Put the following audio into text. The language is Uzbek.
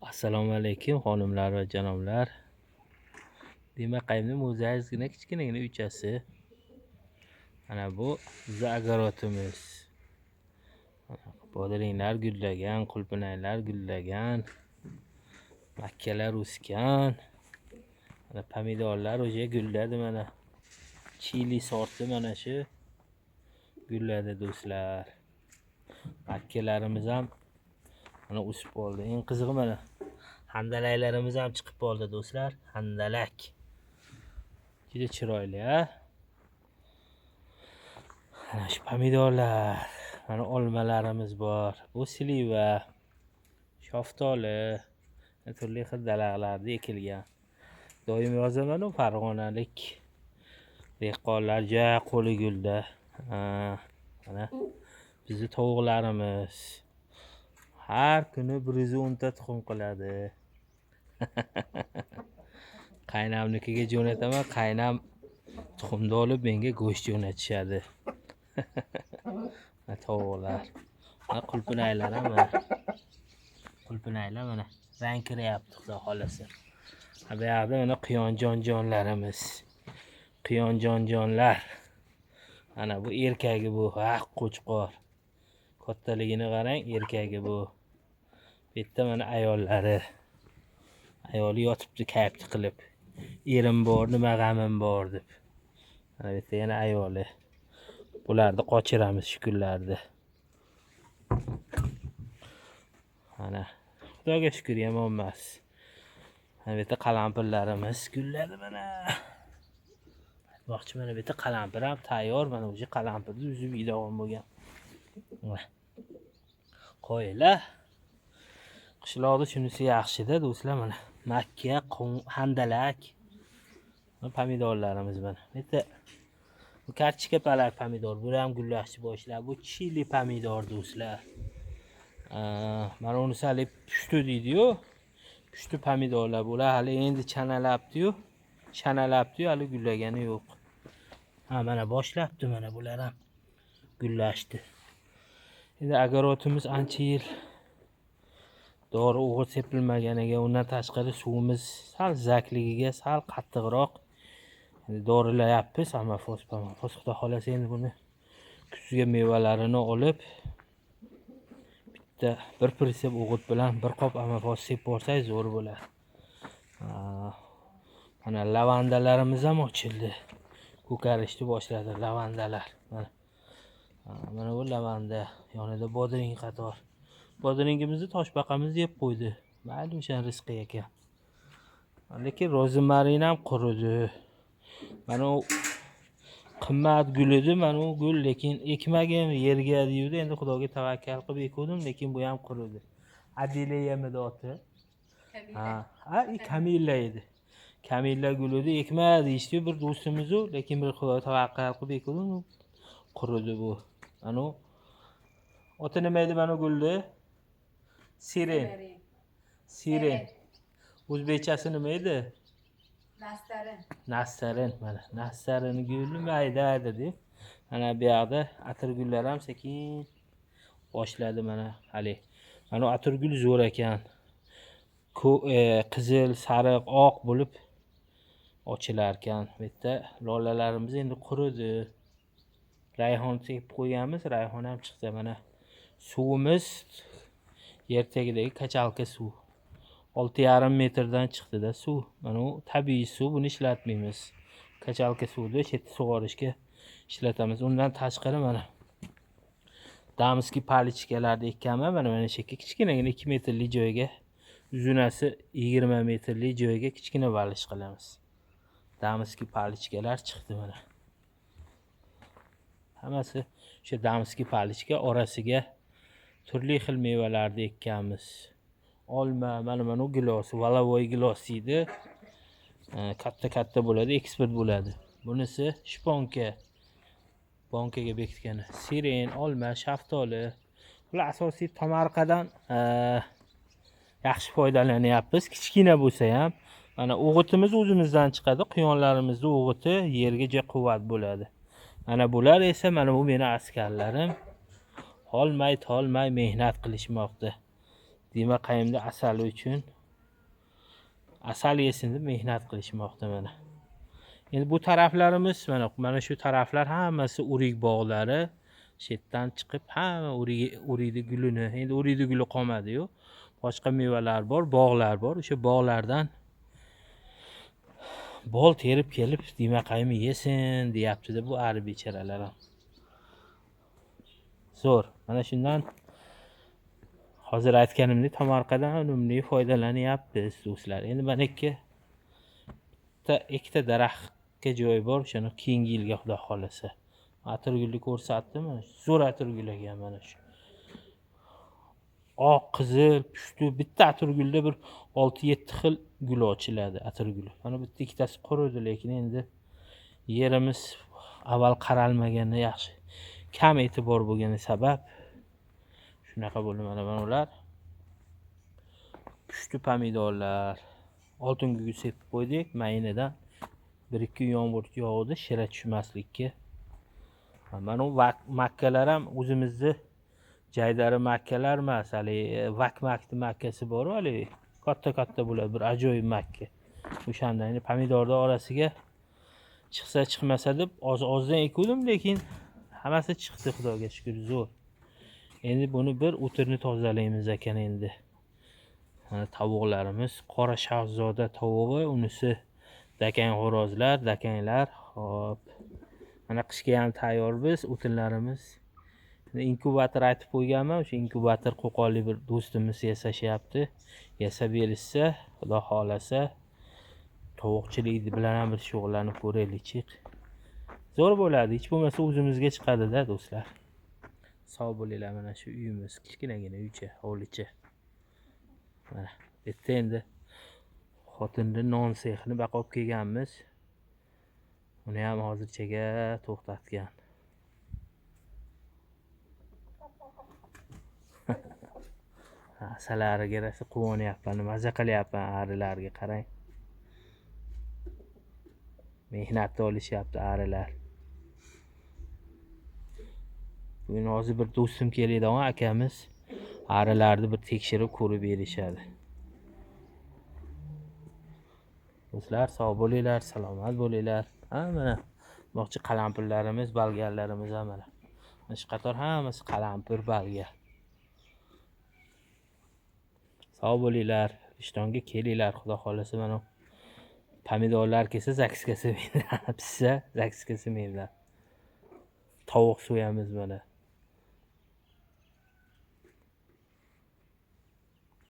Assalomu alaykum xonimlar va janoblar. Demak, qayerda mo'zayizgina kichkinagina uychasi. Mana bu bizning огородimiz. Bodaringlar gullagan, qulpinaylar gullagan, makkalar o'sgan. Mana pomidorlar o'sha gulladi mana. Chili sorti mana shu gulladi do'stlar. Makkalarimiz ham mana o'sib qoldi. Eng qizig'i mana handalaklarimiz ham chiqib qoldi do'stlar. Handalak. Juda chiroyli, ha? Mana shu pomidorlar, mana olmalarimiz bor. Bu sliva, shaftoli, turli xil daraxtlarda ekilgan. Doim yozaman, farg'onalik dehqonlar juda qo'li gulda. Mana bizning tovuqlarimiz har kuni 110 ta tuxum qiladi. Qaynamnikiga jo'nataman, qaynam tuxumni olib menga go'sht jo'natishadi. Tovuqlar. Mana qulpinaylar ham mana. Qulpinaylar mana rang kiryapti, xudo xolasa. Bu yerda mana quyonjonjonlarimiz. Quyonjonjonlar. Mana bu erkagi bu, qo'chqor. Kattaligini qarang, erkagi bu. Bu yerda mana ayollari. Ayoli yotibdi kayfni qilib. Erim bor, nima g'amim bor deb. Mana bu yerda yana ayoli. Bularni qochiramiz shu kunlarda. Mana Xudoga shukr, yomon emas. Mana bu yerda qalampirlarimiz gulladi mana. Aytmoqchi, mana bu yerda qalampir ham tayyor, mana o'sha qalampirni uzib yeydigan bo'lgan. Qo'ylar. Qishloqda shunisi yaxshi-da do'stlar, mana makka, handalak. Pomidorlarimiz mana. Bu yerda bu kartoshka palak pomidor, bu ham gullashni boshladi. Bu chili pomidor do'stlar. Mana unisi hali pushti deydi-yu. Pushti pomidorlar bular hali endi chanalabdi-yu. Hali gullagani yo'q. Mana boshlabdi, mana bular ham gullashdi. Endi огородimiz ancha yil dori o'g'it sepilmaganiga, undan tashqari suvimiz sal zakligiga sal qattiqroq. Endi dorilayapmiz, amafos, xudo xolasa endi buni kuzgi mevalarini olib bitta bir pritsep o'g'it bilan bir qop amafos sepib borsak zo'r bo'ladi. Mana lavandalarimiz ham ochildi. Ko'karishni boshladi lavandalar. Mana bu lavanda, yonida bodring qator. Bodringimizni toshbaqamiz yeb qo'ydi. Mayli, o'sha rizqi ekan. Lekin rozmarin ham quridi. Mana u qimmat gul edi, mana u gul, lekin ekmagim yerga deydi. Endi Xudoga tavakkal qilib ekdim, lekin bu ham quridi. Adileyami doti? Kamilla edi. Kamilla gul edi, ekma deyishdi bir do'stimiz u, lekin bir Xudoga tavakkal qilib ekdim, quridi bu. Mana u oti nima edi mana gulni? Siren. O'zbekchasi nima edi? Nastarin. Mana nastarin guli mayda dedi. Mana bu yerda atirgullar ham sekin boshladi mana hali. Mana atirgul zo'r ekan. Qizil, sariq, oq bo'lib ochilar ekan. Bu yerda lolalarimiz endi quridi. Rayhon sepib qo'yganmiz, rayhon ham chiqdi mana. Suvimiz yer tagidagi kachalka suv. 6,5 metrdan chiqdi-da suv. Mana u tabiiy suv, buni ishlatmaymiz. Kachalka suvni chetda sug'orishga ishlatamiz. Undan tashqari mana damskiy palichkalarni ekkanman. Mana shu kichkinagina 2 metrlik joyga, uzunasi 20 metrlik joyga kichkina balish qilamiz. Damskiy palichkalar chiqdi mana. Hammasi o'sha damskiy palichka, orasiga turli xil mevalarni ekkanmiz. Olma, mana gilos, valovoy gilos edi. Katta bo'ladi, eksport bo'ladi. Bunisi shponka. Bankaga bekitgani. Siren, olma, shaftoli. Bular asosiy tomorqadan yaxshi foydalanyapmiz. Kichkina bo'lsa ham, mana o'g'itimiz o'zimizdan chiqadi. Quyonlarimizning o'g'iti yerga juda quvvat bo'ladi. Mana bular esa mana bu meni askarlarim. Tolmay mehnat qilishmoqda. Demak, qayimda asali uchun asal yesin deb mehnat qilishmoqda mana. Endi bu taraflarimiz mana shu taraflar hammasi o'rik bog'lari. Shu yerdan chiqib hamma o'rikni gulini, endi o'rikni guli qolmadi-yu. Boshqa mevalar bor, bog'lar bor. O'sha bog'lardan bol terib kelib demakaymi yesin deyapti-da bu ari becharalar ham. Zo'r. Mana shundan hozir aytganimdek tomorqadan unumli foydalanyapmiz do'stlar. Endi mana ikkita daraxtga joy bor, o'shani keyingi yilga xudo xolasa. Atirgulni ko'rsatdim. Zo'r atirgul ekan mana shu. Oq, qizil, pushti bitta atirgulda bir 6-7 xil gul ochiladi atirgul. Mana bitta ikkitasi quridi, lekin endi yerimiz avval qaralmagani yaxshi. Kam e'tibor bo'lgani sabab shunaqa bo'ldi mana ular. Pushti pomidorlar. Oltin gugu sepib qo'ydik, mayinidan 1-2 yomg'ir yog'di, shira tushmaslikka. Mana u makkalar ham o'zimizni jaydari makkalar emas, hali vakmakni makkasi bor, hali katta bo'ladi, bir ajoyib makka. O'shanda endi pomidorning orasiga chiqsa chiqmasa deb ozdan ekuvdim, lekin hammasi chiqdi, xudoga shukr, zo'r. Endi buni bir o'tirni tozalaymiz ekan endi. Mana tovuqlarimiz, qora shahzoda tovug'i, unisi dakang xo'rozlar, dakanglar. Hop. Mana qishga ham tayyormiz, o'tinlarimiz. Inkubator aytib qo'yganman, o'sha inkubator qo'qonlik bir do'stimiz yasashyapti. Yasab berishsa, xudo xolasa tovuqchilik bilan ham bir shug'ullanib ko'raylik. Zo'r bo'ladi, hech bo'lmasa o'zimizga chiqadi-da do'stlar. Sog' bo'linglar, mana shu uyimiz kichkinagina uycha, hovlicha. Mana bu yerda endi xotinni non sexini baqib kelganmiz. Uni ham hozirchaga to'xtatgan. Asalariga rosa quvonyapman, maza qilyapman arilarga, qarang. Mehnatda olishyapti arilar. Bugun hozir bir do'stim keladigan akamiz arilarni bir tekshirib ko'rib berishadi. Do'stlar, sog' bo'linglar, salomat bo'linglar. Mana moqchi qalampirlarimiz, balgarlarimiz ham mana. Shu qator hammasi qalampir, balgar. Sog' bo'linglar, ishtonga kelinglar, xudo xolasa mana pomidorlar kelsa zaksga semaydi. Pishsa zaksga semaydi. Tovuq so'yamiz mana.